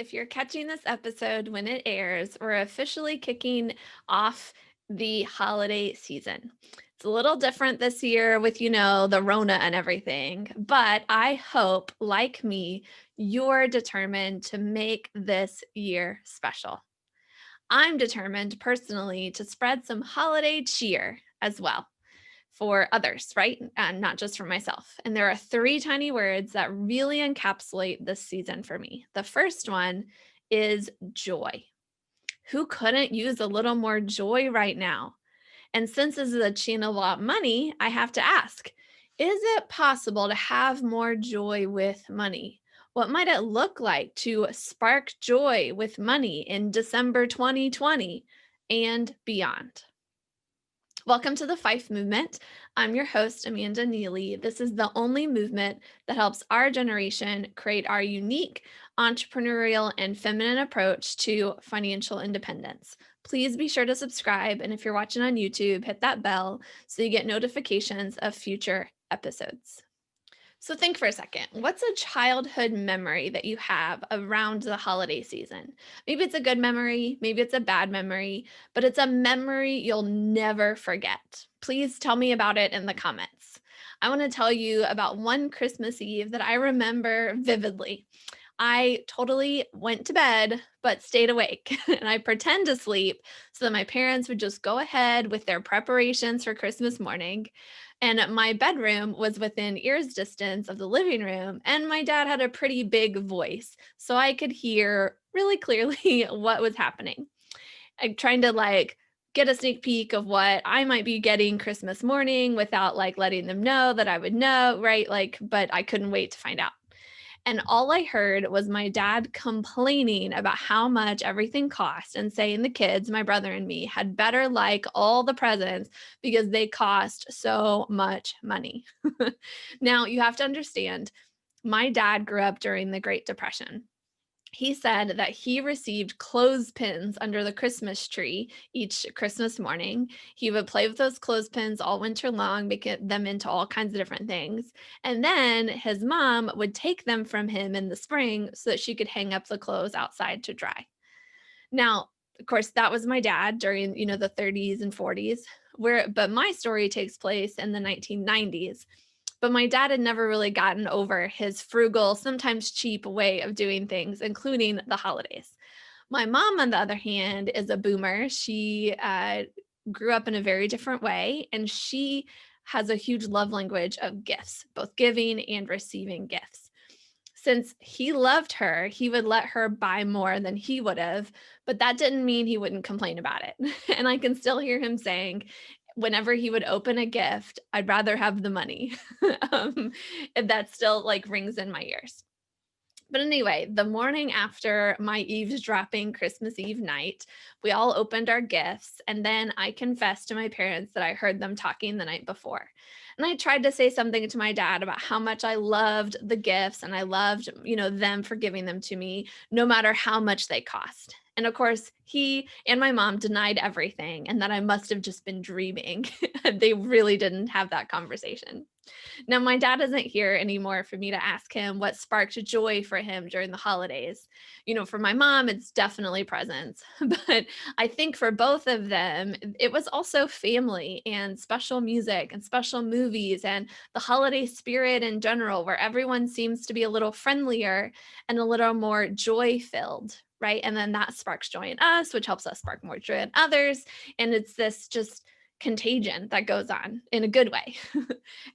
if you're catching this episode when it airs, we're officially kicking off the holiday season. It's a little different this year with, the Rona and everything, but I hope, like me, you're determined to make this year special. I'm determined personally to spread some holiday cheer as well for others, right? And not just for myself. And there are three tiny words that really encapsulate this season for me. The first one is joy. Who couldn't use a little more joy right now? And since this is a channel about money, I have to ask, is it possible to have more joy with money? What might it look like to spark joy with money in December 2020 and beyond? Welcome to the Fife Movement. I'm your host, Amanda Neely. This is the only movement that helps our generation create our unique entrepreneurial and feminine approach to financial independence. Please be sure to subscribe. And if you're watching on YouTube, hit that bell so you get notifications of future episodes. So think for a second, what's a childhood memory that you have around the holiday season? Maybe it's a good memory, maybe it's a bad memory, but it's a memory you'll never forget. Please tell me about it in the comments. I want to tell you about one Christmas Eve that I remember vividly. I totally went to bed, but stayed awake and I pretend to sleep so that my parents would just go ahead with their preparations for Christmas morning. And my bedroom was within ear's distance of the living room. And my dad had a pretty big voice, so I could hear really clearly what was happening. I'm trying to get a sneak peek of what I might be getting Christmas morning without letting them know that I would know, right? But I couldn't wait to find out. And all I heard was my dad complaining about how much everything cost and saying the kids, my brother and me, had better like all the presents because they cost so much money. Now, you have to understand, my dad grew up during the Great Depression. He said that he received clothespins under the Christmas tree each Christmas morning. He would play with those clothespins all winter long, make them into all kinds of different things. And then his mom would take them from him in the spring so that she could hang up the clothes outside to dry. Now, of course, that was my dad during, the 30s and 40s, but my story takes place in the 1990s. But my dad had never really gotten over his frugal, sometimes cheap way of doing things, including the holidays. My mom, on the other hand, is a boomer. She grew up in a very different way, and she has a huge love language of gifts, both giving and receiving gifts. Since he loved her, he would let her buy more than he would have, but that didn't mean he wouldn't complain about it. And I can still hear him saying, whenever he would open a gift, I'd rather have the money. And that still rings in my ears. But anyway, the morning after my eavesdropping Christmas Eve night, we all opened our gifts. And then I confessed to my parents that I heard them talking the night before. And I tried to say something to my dad about how much I loved the gifts and I loved, them for giving them to me, no matter how much they cost. And of course, he and my mom denied everything and that I must have just been dreaming. They really didn't have that conversation. Now, my dad isn't here anymore for me to ask him what sparked joy for him during the holidays. For my mom, it's definitely presents. But I think for both of them, it was also family and special music and special movies and the holiday spirit in general, where everyone seems to be a little friendlier and a little more joy filled. Right. And then that sparks joy in us, which helps us spark more joy in others. And it's this just contagion that goes on in a good way.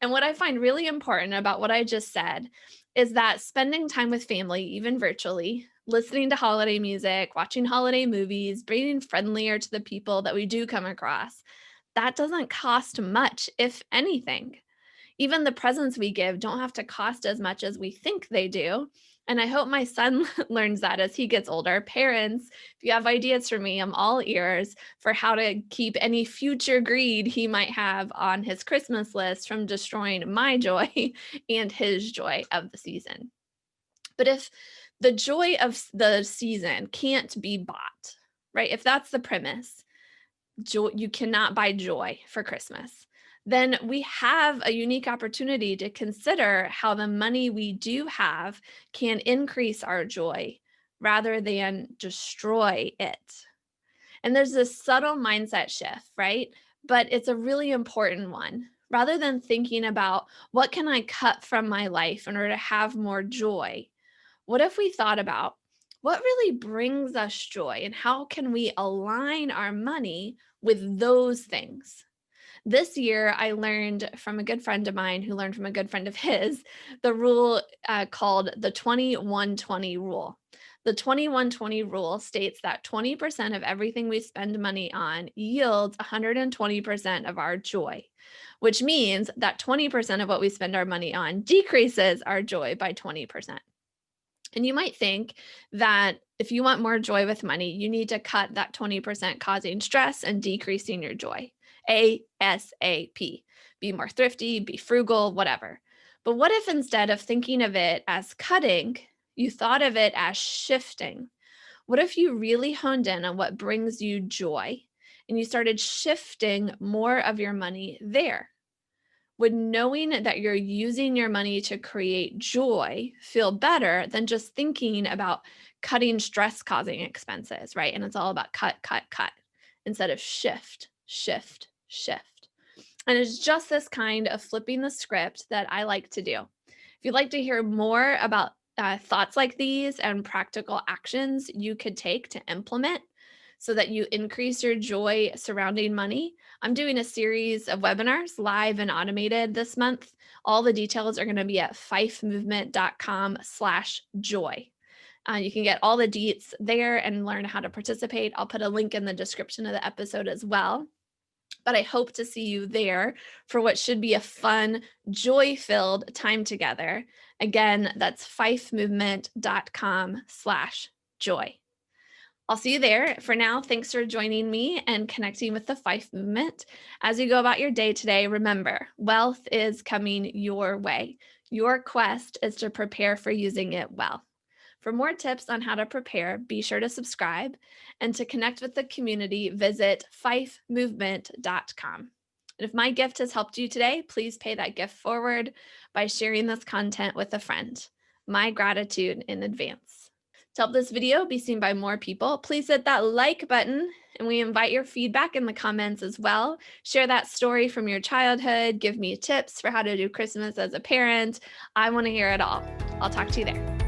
And what I find really important about what I just said is that spending time with family, even virtually, listening to holiday music, watching holiday movies, being friendlier to the people that we do come across, that doesn't cost much, if anything. Even the presents we give don't have to cost as much as we think they do. And I hope my son learns that as he gets older. Parents, if you have ideas for me, I'm all ears for how to keep any future greed he might have on his Christmas list from destroying my joy and his joy of the season. But if the joy of the season can't be bought, right? If that's the premise, joy, you cannot buy joy for Christmas, then we have a unique opportunity to consider how the money we do have can increase our joy rather than destroy it. And there's this subtle mindset shift, right? But it's a really important one. Rather than thinking about what can I cut from my life in order to have more joy, what if we thought about what really brings us joy and how can we align our money with those things? This year, I learned from a good friend of mine who learned from a good friend of his the rule called the 21-20 rule. The 21-20 rule states that 20% of everything we spend money on yields 120% of our joy, which means that 20% of what we spend our money on decreases our joy by 20%. And you might think that if you want more joy with money, you need to cut that 20% causing stress and decreasing your joy. ASAP. Be more thrifty, be frugal, whatever. But what if instead of thinking of it as cutting, you thought of it as shifting? What if you really honed in on what brings you joy and you started shifting more of your money there? Would knowing that you're using your money to create joy feel better than just thinking about cutting stress causing expenses, right? And it's all about cut, cut, cut instead of shift, shift, shift. And it's just this kind of flipping the script that I like to do. If you'd like to hear more about thoughts like these and practical actions you could take to implement so that you increase your joy surrounding money, I'm doing a series of webinars live and automated this month. All the details are going to be at fifemovement.com/joy. You can get all the deets there and learn how to participate. I'll put a link in the description of the episode as well. But I hope to see you there for what should be a fun, joy-filled time together. Again, that's fifemovement.com/joy. I'll see you there. For now, thanks for joining me and connecting with the Fife movement. As you go about your day today, remember, wealth is coming your way. Your quest is to prepare for using it well. For more tips on how to prepare, be sure to subscribe. And to connect with the community, visit fifemovement.com. And if my gift has helped you today, please pay that gift forward by sharing this content with a friend. My gratitude in advance. To help this video be seen by more people, please hit that like button, and we invite your feedback in the comments as well. Share that story from your childhood. Give me tips for how to do Christmas as a parent. I want to hear it all. I'll talk to you there.